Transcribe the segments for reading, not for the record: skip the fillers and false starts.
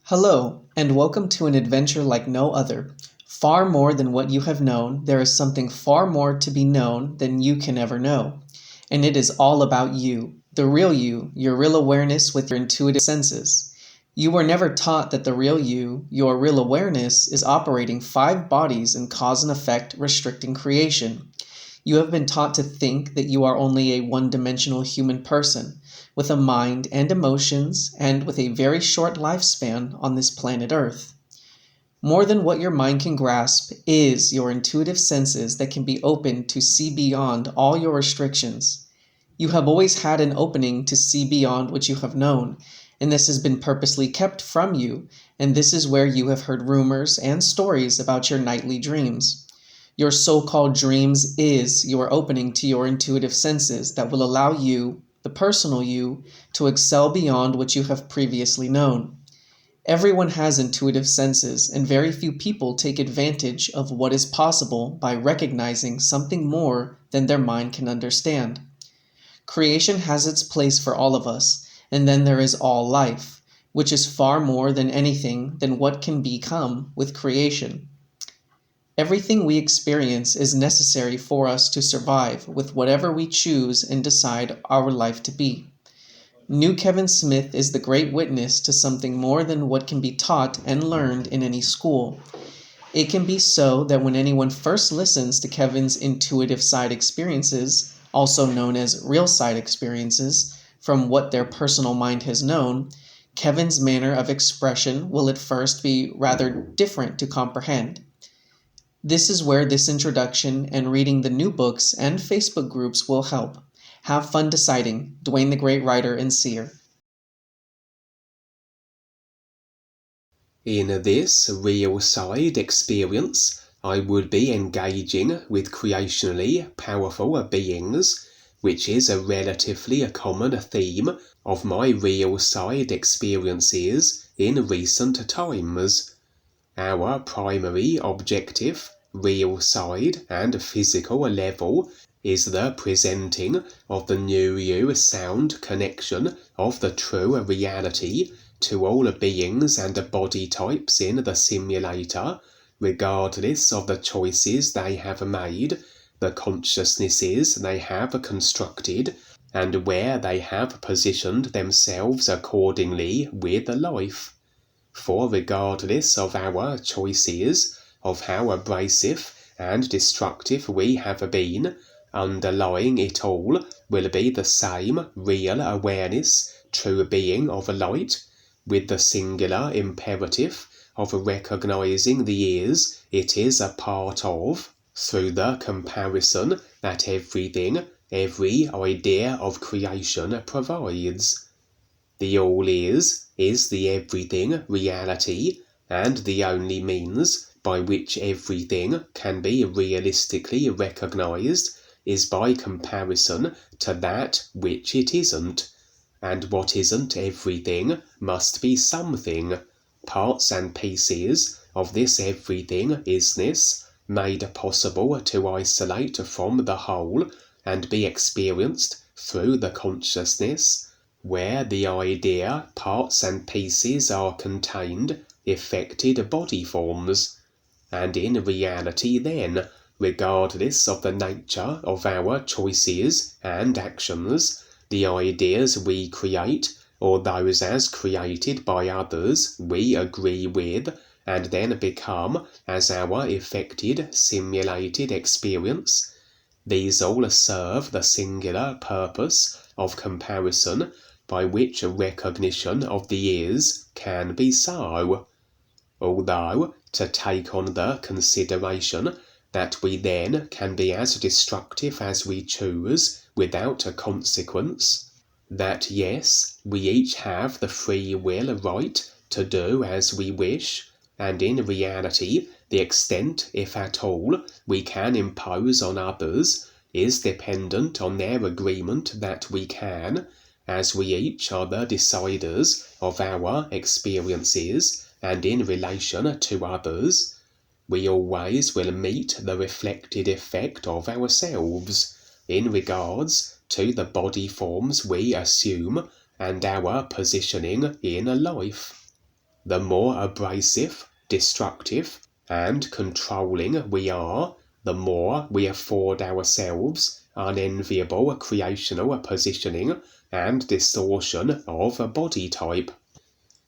Hello, and welcome to an adventure like no other. Far more than what you have known, there is something far more to be known than you can ever know. And it is all about you, the real you, your real awareness with your intuitive senses. You were never taught that the real you, your real awareness, is operating 5 bodies in cause and effect, restricting creation. You have been taught to think that you are only a one-dimensional human person, with a mind and emotions, and with a very short lifespan on this planet Earth. More than what your mind can grasp is your intuitive senses that can be opened to see beyond all your restrictions. You have always had an opening to see beyond what you have known, and this has been purposely kept from you, and this is where you have heard rumors and stories about your nightly dreams. Your so-called dreams is your opening to your intuitive senses that will allow you, the personal you, to excel beyond what you have previously known. Everyone has intuitive senses, and very few people take advantage of what is possible by recognizing something more than their mind can understand. Creation has its place for all of us, and then there is all life, which is far more than anything than what can become with creation. Everything we experience is necessary for us to survive with whatever we choose and decide our life to be. New Kevin Smith is the great witness to something more than what can be taught and learned in any school. It can be so that when anyone first listens to Kevin's intuitive side experiences, also known as real side experiences, from what their personal mind has known, Kevin's manner of expression will at first be rather different to comprehend. This is where this introduction and reading the new books and Facebook groups will help. Have fun deciding. Dwayne the Great Writer and Seer. In this real side experience, I would be engaging with creationally powerful beings, which is a relatively common theme of my real side experiences in recent times. Our primary objective, real side and physical level, is the presenting of the new you sound connection of the true reality to all beings and body types in the simulator, regardless of the choices they have made, the consciousnesses they have constructed, and where they have positioned themselves accordingly with life. For regardless of our choices, of how abrasive and destructive we have been, underlying it all will be the same real awareness, true being of light, with the singular imperative of recognizing the is it is a part of, through the comparison that everything, every idea of creation provides. The all is the everything reality, and the only means by which everything can be realistically recognized is by comparison to that which it isn't. And what isn't everything must be something, parts and pieces of this everything isness, made possible to isolate from the whole and be experienced through the consciousness, where the idea, parts and pieces are contained, effected body forms. And in reality then, regardless of the nature of our choices and actions, the ideas we create, or those as created by others we agree with, and then become as our effected, simulated experience, these all serve the singular purpose of comparison, by which recognition of the is can be so. Although, to take on the consideration that we then can be as destructive as we choose without a consequence, that yes, we each have the free will right to do as we wish, and in reality the extent, if at all, we can impose on others is dependent on their agreement that we can, as we each are the deciders of our experiences, and in relation to others, we always will meet the reflected effect of ourselves in regards to the body forms we assume and our positioning in life. The more abrasive, destructive, and controlling we are, the more we afford ourselves unenviable creational positioning and distortion of body type.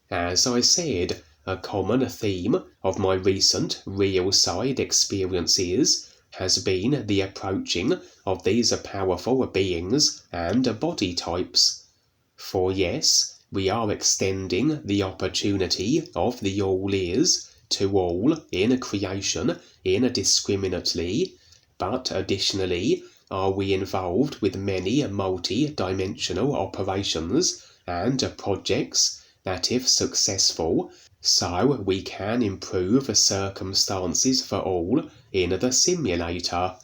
As I said, a common theme of my recent real side experiences has been the approaching of these powerful beings and body types. For yes, we are extending the opportunity of the all is to all in creation indiscriminately, but additionally are we involved with many multi-dimensional operations and projects that, if successful, so we can improve circumstances for all in the simulator.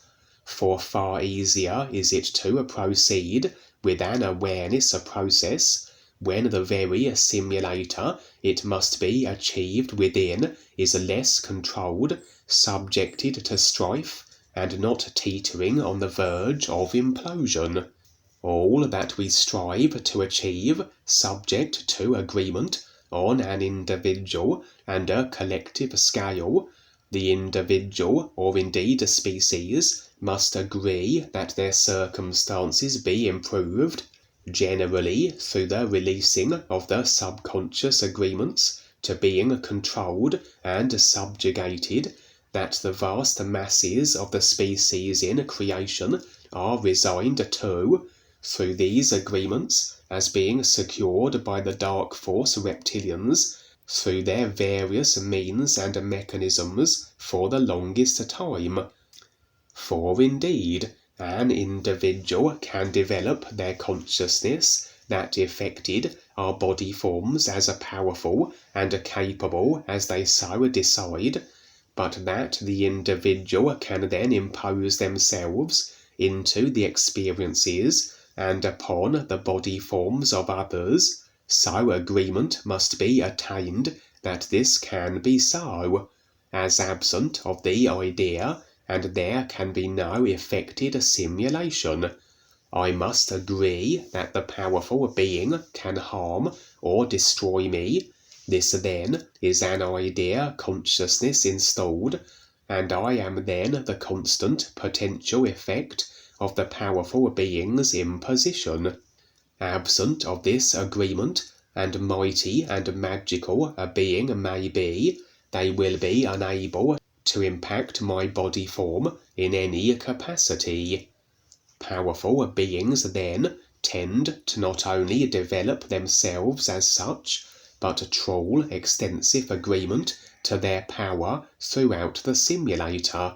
For far easier is it to proceed with an awareness process when the very simulator it must be achieved within is less controlled, subjected to strife, and not teetering on the verge of implosion. All that we strive to achieve, subject to agreement on an individual and a collective scale, the individual or indeed a species must agree that their circumstances be improved, generally through the releasing of the subconscious agreements to being controlled and subjugated, that the vast masses of the species in creation are resigned to, through these agreements, as being secured by the dark force reptilians through their various means and mechanisms for the longest time. For indeed, an individual can develop their consciousness that effected our body forms as powerful and capable as they so decide, but that the individual can then impose themselves into the experiences and upon the body forms of others, so agreement must be attained that this can be so. As absent of the idea, and there can be no effected simulation. I must agree that the powerful being can harm or destroy me. This then is an idea consciousness installed, and I am then the constant potential effect of the powerful being's imposition. Absent of this agreement, and mighty and magical a being may be, they will be unable to impact my body form in any capacity. Powerful beings then tend to not only develop themselves as such, but trawl extensive agreement to their power throughout the simulator,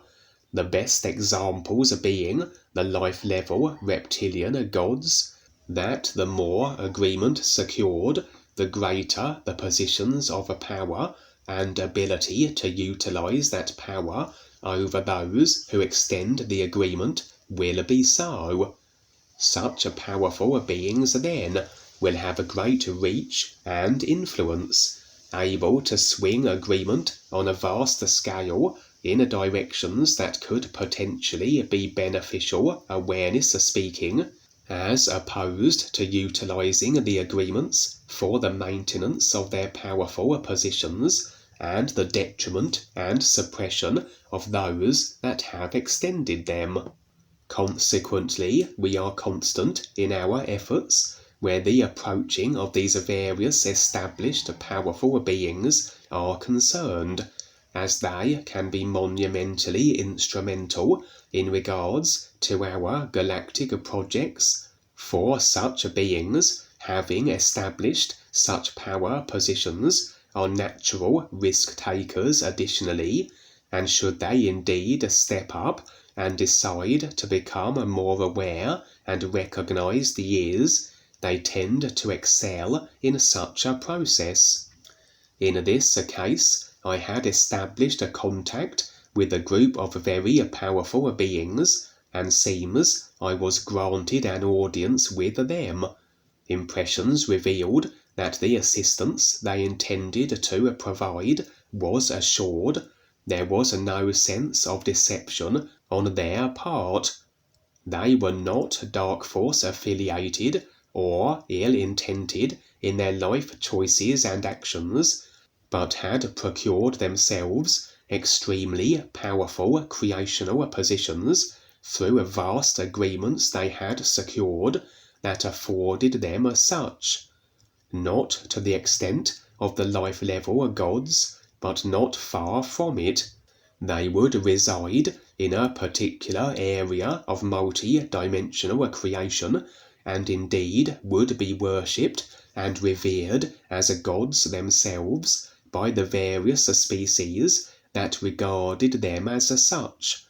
the best examples being the life-level reptilian gods, that the more agreement secured, the greater the positions of power and ability to utilize that power over those who extend the agreement will be so. Such powerful beings then will have a great reach and influence, able to swing agreement on a vast scale in directions that could potentially be beneficial, awareness speaking, as opposed to utilizing the agreements for the maintenance of their powerful positions and the detriment and suppression of those that have extended them. Consequently, we are constant in our efforts where the approaching of these various established powerful beings are concerned, as they can be monumentally instrumental in regards to our galactic projects, for such beings, having established such power positions, are natural risk-takers additionally, and should they indeed step up and decide to become more aware and recognize the years, they tend to excel in such a process. In this case, I had established a contact with a group of very powerful beings, and seems I was granted an audience with them. Impressions revealed that the assistance they intended to provide was assured. There was no sense of deception on their part. They were not dark force affiliated or ill-intended in their life choices and actions, but had procured themselves extremely powerful creational positions through vast agreements they had secured that afforded them such, not to the extent of the life-level gods, but not far from it. They would reside in a particular area of multi-dimensional creation, and indeed would be worshipped and revered as gods themselves by the various species that regarded them as such.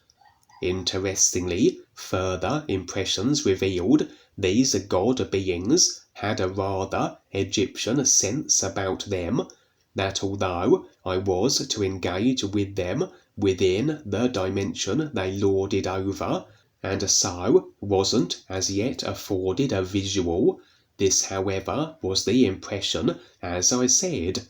Interestingly, further impressions revealed these god beings had a rather Egyptian sense about them, that although I was to engage with them within the dimension they lorded over, and so wasn't as yet afforded a visual, this however was the impression, as I said.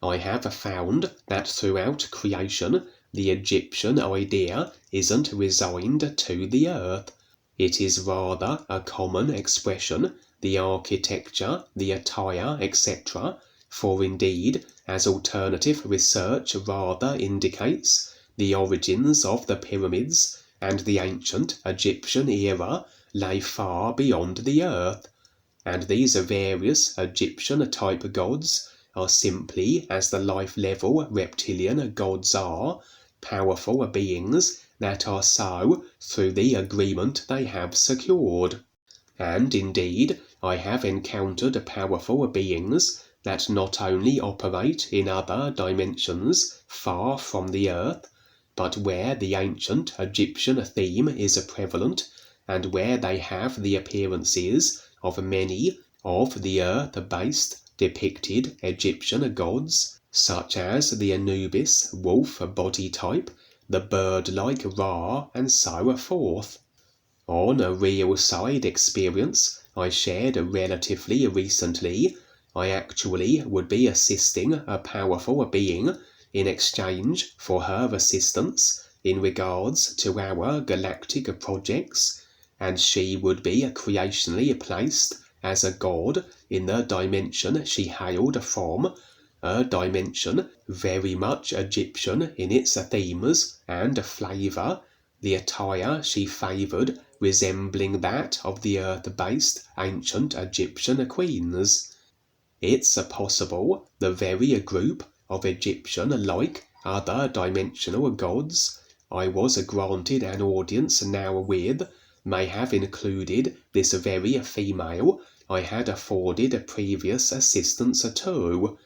I have found that throughout creation the Egyptian idea isn't resigned to the earth. It is rather a common expression, the architecture, the attire, etc., for indeed, as alternative research rather indicates, the origins of the pyramids and the ancient Egyptian era lay far beyond the earth, and these various Egyptian type gods are simply as the life-level reptilian gods are, powerful beings that are so through the agreement they have secured. And indeed, I have encountered powerful beings that not only operate in other dimensions far from the earth, but where the ancient Egyptian theme is prevalent, and where they have the appearances of many of the earth-based depicted Egyptian gods, such as the Anubis wolf body type, the bird-like Ra, and so forth. On a real side experience I shared relatively recently, I actually would be assisting a powerful being in exchange for her assistance in regards to our galactic projects, and she would be creationally placed as a god in the dimension she hailed from, a dimension very much Egyptian in its themes and flavour, the attire she favoured resembling that of the earth-based ancient Egyptian queens. It's possible the very group of Egyptian-like other dimensional gods I was granted an audience now with may have included this very female I had afforded previous assistance to,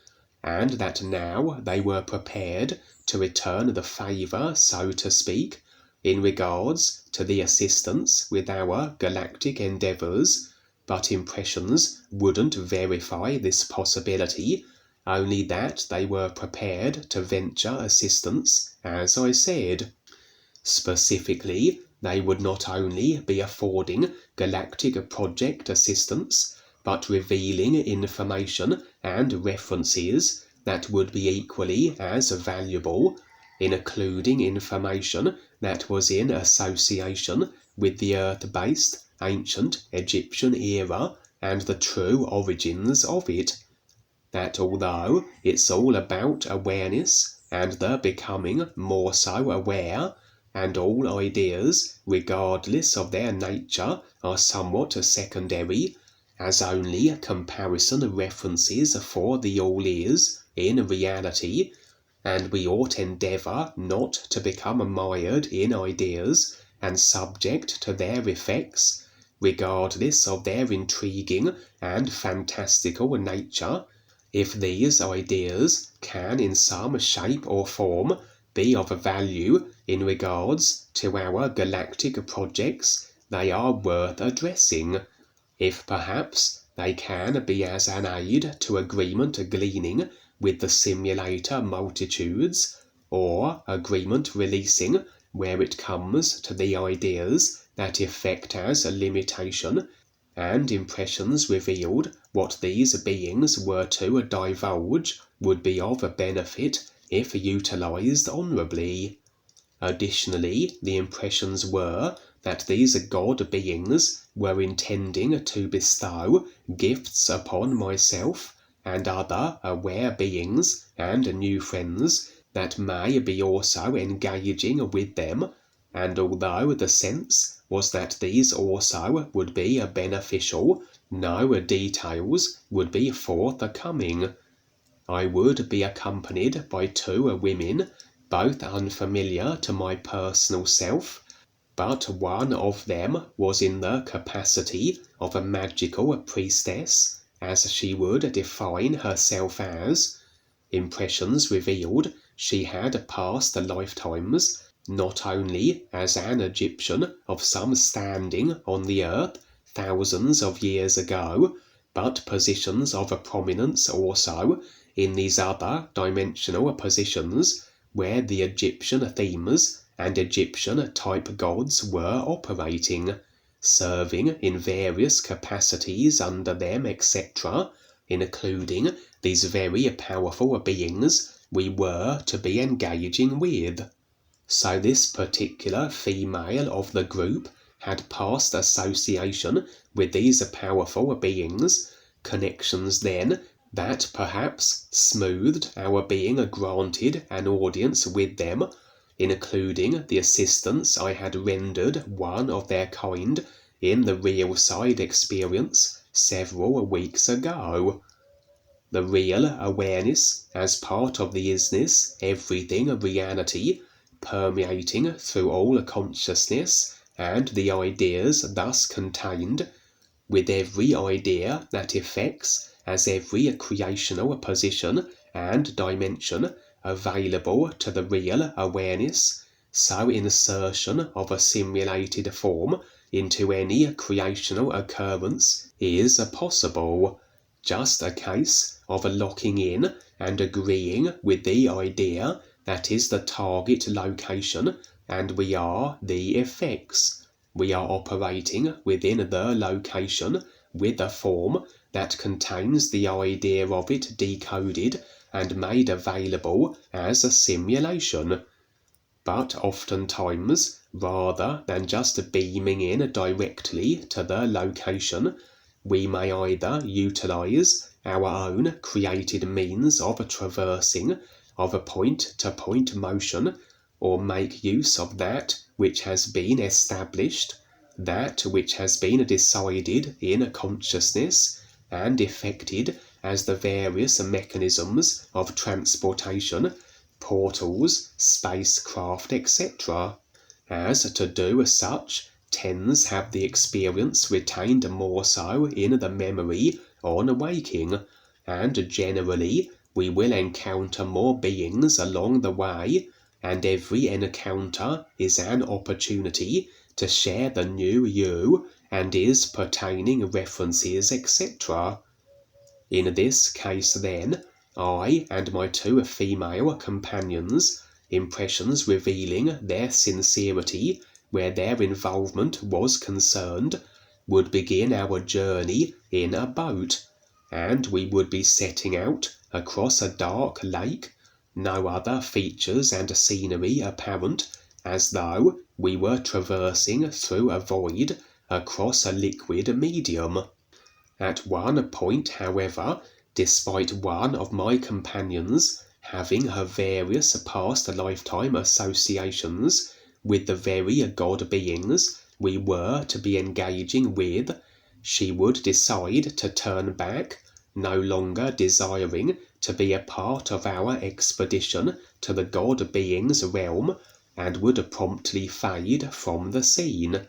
and that now they were prepared to return the favour, so to speak, in regards to the assistance with our galactic endeavours, but impressions wouldn't verify this possibility, only that they were prepared to venture assistance, as I said. Specifically, they would not only be affording galactic project assistance, but revealing information and references that would be equally as valuable, including information that was in association with the earth-based ancient Egyptian era and the true origins of it. That although it's all about awareness and the becoming more so aware, and all ideas, regardless of their nature, are somewhat secondary, as only comparison references for the all is, in reality, and we ought endeavour not to become mired in ideas and subject to their effects, regardless of their intriguing and fantastical nature, if these ideas can in some shape or form be of value in regards to our galactic projects, they are worth addressing. If perhaps they can be as an aid to agreement gleaning with the simulator multitudes, or agreement releasing where it comes to the ideas that effect as a limitation, and impressions revealed what these beings were to divulge would be of benefit if utilized honorably. Additionally, the impressions were that these god beings were intending to bestow gifts upon myself and other aware beings and new friends that may be also engaging with them, and although the sense was that these also would be beneficial, no details would be forthcoming. I would be accompanied by 2 women, both unfamiliar to my personal self, but one of them was in the capacity of a magical priestess, as she would define herself as. Impressions revealed she had past lifetimes, not only as an Egyptian of some standing on the earth thousands of years ago, but positions of prominence also in these other dimensional positions where the Egyptian themes and Egyptian type gods were operating, serving in various capacities under them, etc., including these very powerful beings we were to be engaging with. So this particular female of the group had past association with these powerful beings, connections then that perhaps smoothed our being granted an audience with them, including the assistance I had rendered one of their kind in the real side experience several weeks ago. The real awareness as part of the isness everything reality, permeating through all consciousness and the ideas thus contained, with every idea that effects as every creational position and dimension available to the real awareness, so insertion of a simulated form into any creational occurrence is possible. Just a case of locking in and agreeing with the idea that is the target location, and we are the effects. We are operating within the location with a form that contains the idea of it decoded and made available as a simulation. But oftentimes, rather than just beaming in directly to the location, we may either utilize our own created means of traversing, of a point-to-point motion, or make use of that which has been established, that which has been decided in consciousness and effected as the various mechanisms of transportation, portals, spacecraft, etc. As to do such tends have the experience retained more so in the memory on waking, and generally we will encounter more beings along the way, and every encounter is an opportunity to share the new you and is pertaining references, etc. In this case then, I and my 2 female companions, impressions revealing their sincerity where their involvement was concerned, would begin our journey in a boat, and we would be setting out across a dark lake, no other features and scenery apparent, as though we were traversing through a void across a liquid medium. At one point, however, despite one of my companions having her various past lifetime associations with the very god beings we were to be engaging with, she would decide to turn back, no longer desiring to be a part of our expedition to the god being's realm, and would promptly fade from the scene.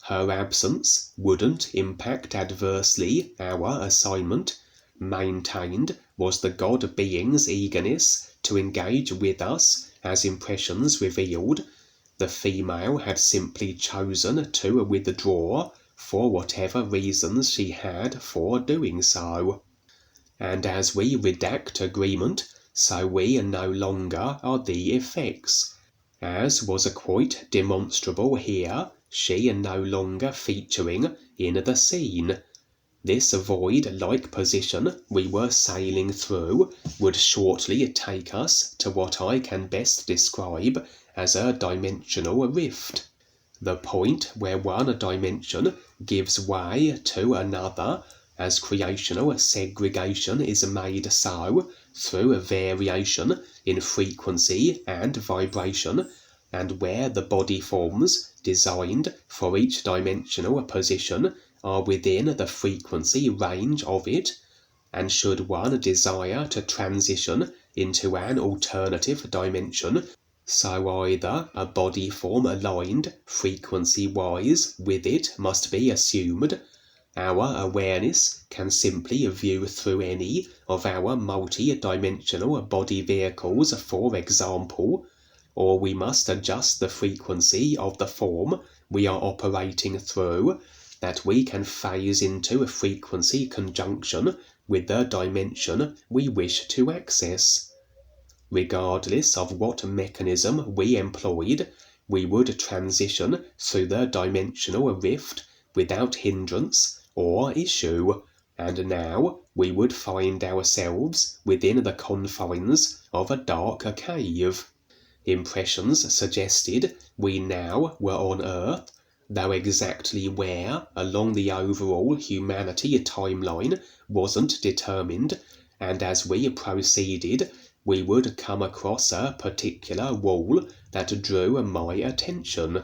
Her absence wouldn't impact adversely our assignment. Maintained was the god being's eagerness to engage with us as impressions revealed. The female had simply chosen to withdraw for whatever reasons she had for doing so. And as we redact agreement, so we no longer are the effects. As was quite demonstrable here, she no longer featuring in the scene. This void-like position we were sailing through would shortly take us to what I can best describe as a dimensional rift. The point where one dimension gives way to another, as creational segregation is made so through a variation in frequency and vibration, and where the body forms designed for each dimensional position are within the frequency range of it, and should one desire to transition into an alternative dimension, so either a body form aligned frequency-wise with it must be assumed, our awareness can simply view through any of our multi-dimensional body vehicles, for example, or we must adjust the frequency of the form we are operating through, that we can phase into a frequency conjunction with the dimension we wish to access. Regardless of what mechanism we employed, we would transition through the dimensional rift without hindrance or issue, and now we would find ourselves within the confines of a dark cave. Impressions suggested we now were on Earth, though exactly where along the overall humanity timeline wasn't determined, and as we proceeded, we would come across a particular wall that drew my attention.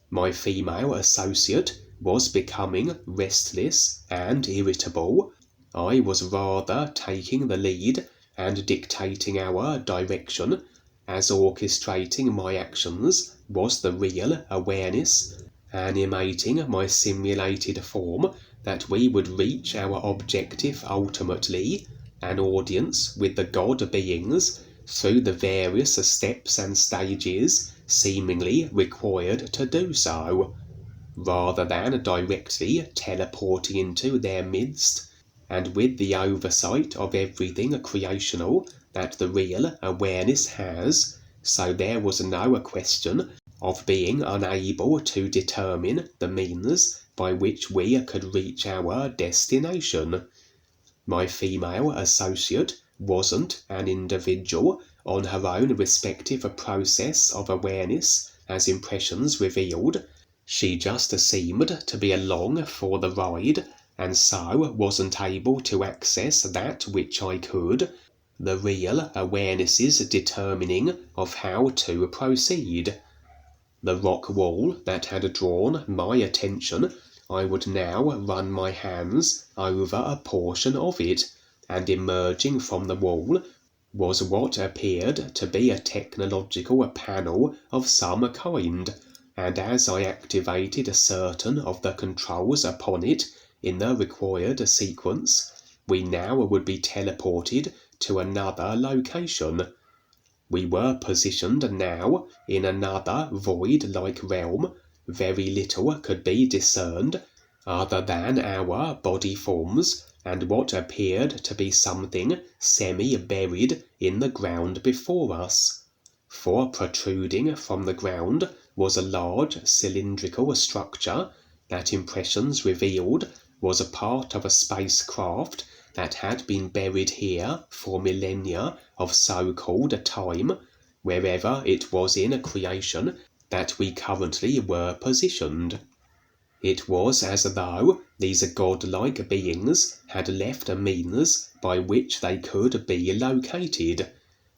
My female associate was becoming restless and irritable. I was rather taking the lead and dictating our direction, as orchestrating my actions was the real awareness, animating my simulated form that we would reach our objective ultimately, an audience with the God beings, through the various steps and stages seemingly required to do so, rather than directly teleporting into their midst, and with the oversight of everything creational that the real awareness has, so there was no question of being unable to determine the means by which we could reach our destination. My female associate wasn't an individual on her own respective process of awareness, as impressions revealed. She just seemed to be along for the ride, and so wasn't able to access that which I could, the real awareness's determining of how to proceed. The rock wall that had drawn my attention, I would now run my hands over a portion of it, and emerging from the wall was what appeared to be a technological panel of some kind, and as I activated certain of the controls upon it in the required sequence, we now would be teleported to another location. We were positioned now in another void-like realm. Very little could be discerned, other than our body forms, and what appeared to be something semi-buried in the ground before us. For protruding from the ground was a large cylindrical structure that impressions revealed was a part of a spacecraft that had been buried here for millennia of so-called time, wherever it was in creation that we currently were positioned. It was as though these godlike beings had left a means by which they could be located,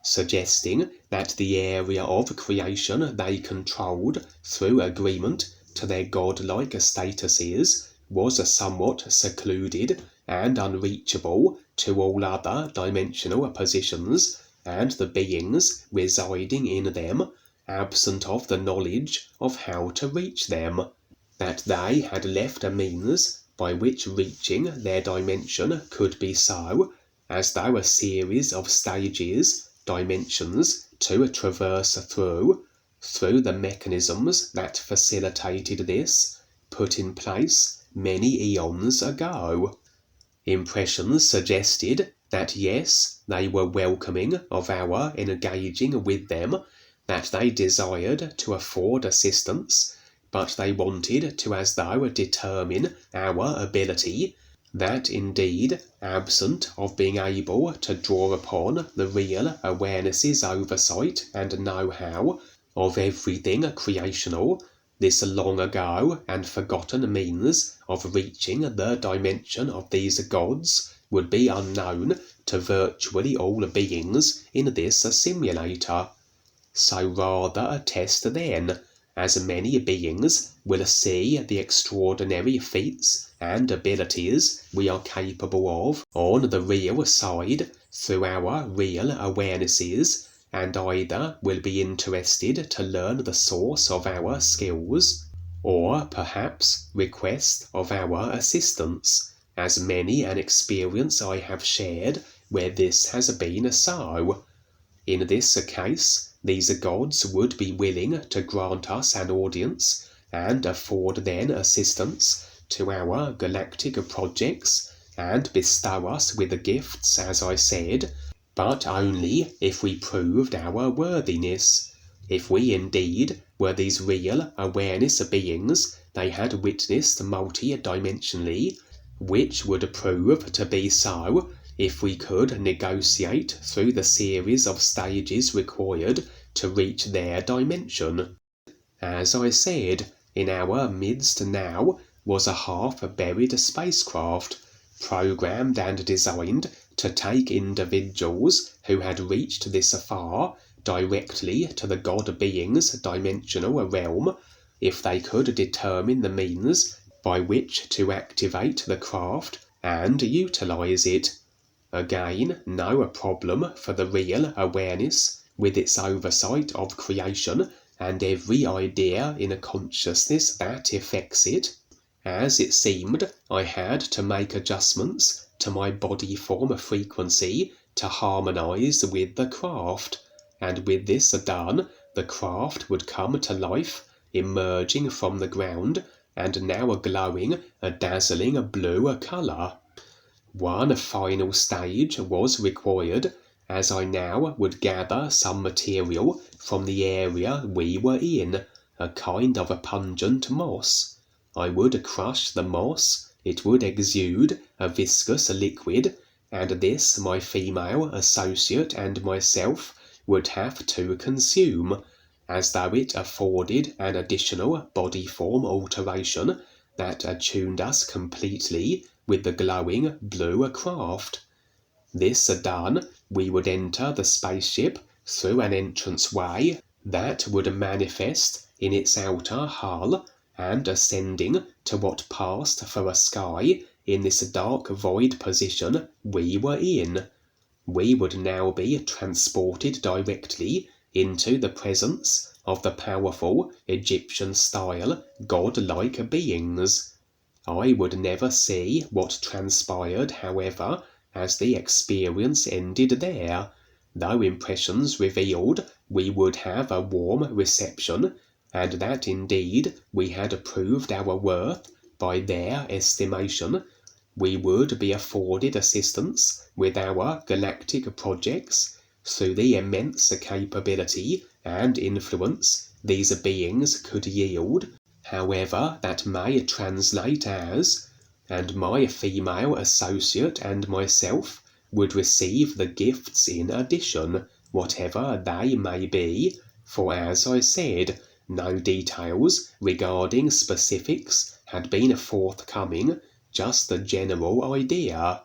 suggesting that the area of creation they controlled through agreement to their godlike statuses was somewhat secluded and unreachable to all other dimensional positions, and the beings residing in them absent of the knowledge of how to reach them, that they had left a means by which reaching their dimension could be so, as though a series of stages, dimensions to traverse through the mechanisms that facilitated this, put in place many eons ago. Impressions suggested that yes, they were welcoming of our engaging with them, that they desired to afford assistance, but they wanted to as though determine our ability, that indeed, absent of being able to draw upon the real awareness's oversight and know-how of everything creational, This long ago and forgotten means of reaching the dimension of these gods would be unknown to virtually all beings in this simulator. So rather test then, as many beings will see the extraordinary feats and abilities we are capable of on the real side through our real awarenesses, and either will be interested to learn the source of our skills, or perhaps request of our assistance, as many an experience I have shared where this has been so. In this case, these gods would be willing to grant us an audience and afford then assistance to our galactic projects and bestow us with gifts, as I said, but only if we proved our worthiness. If we indeed were these real awareness beings they had witnessed multi-dimensionally, which would prove to be so if we could negotiate through the series of stages required to reach their dimension. As I said, in our midst now was a half-buried spacecraft, programmed and designed to take individuals who had reached this far directly to the God being's dimensional realm, if they could determine the means by which to activate the craft and utilize it. Again, no problem for the real awareness, with its oversight of creation and every idea in a consciousness that affects it. As it seemed, I had to make adjustments to my body form frequency to harmonize with the craft, and with this done, the craft would come to life, emerging from the ground, and now glowing a dazzling blue color. One final stage was required, as I now would gather some material from the area we were in, a kind of a pungent moss. I would crush the moss, it would exude a viscous liquid, and this my female associate and myself would have to consume, as though it afforded an additional body form alteration that attuned us completely with the glowing blue craft. This done, we would enter the spaceship through an entranceway that would manifest in its outer hull, and ascending to what passed for a sky in this dark void position we were in, we would now be transported directly into the presence of the powerful Egyptian-style god-like beings. I would never see what transpired, however, as the experience ended there, though impressions revealed we would have a warm reception, and that indeed we had proved our worth by their estimation. We would be afforded assistance with our galactic projects through the immense capability and influence these beings could yield, however that may translate as, and my female associate and myself would receive the gifts in addition, whatever they may be, for as I said, no details regarding specifics had been forthcoming, just the general idea.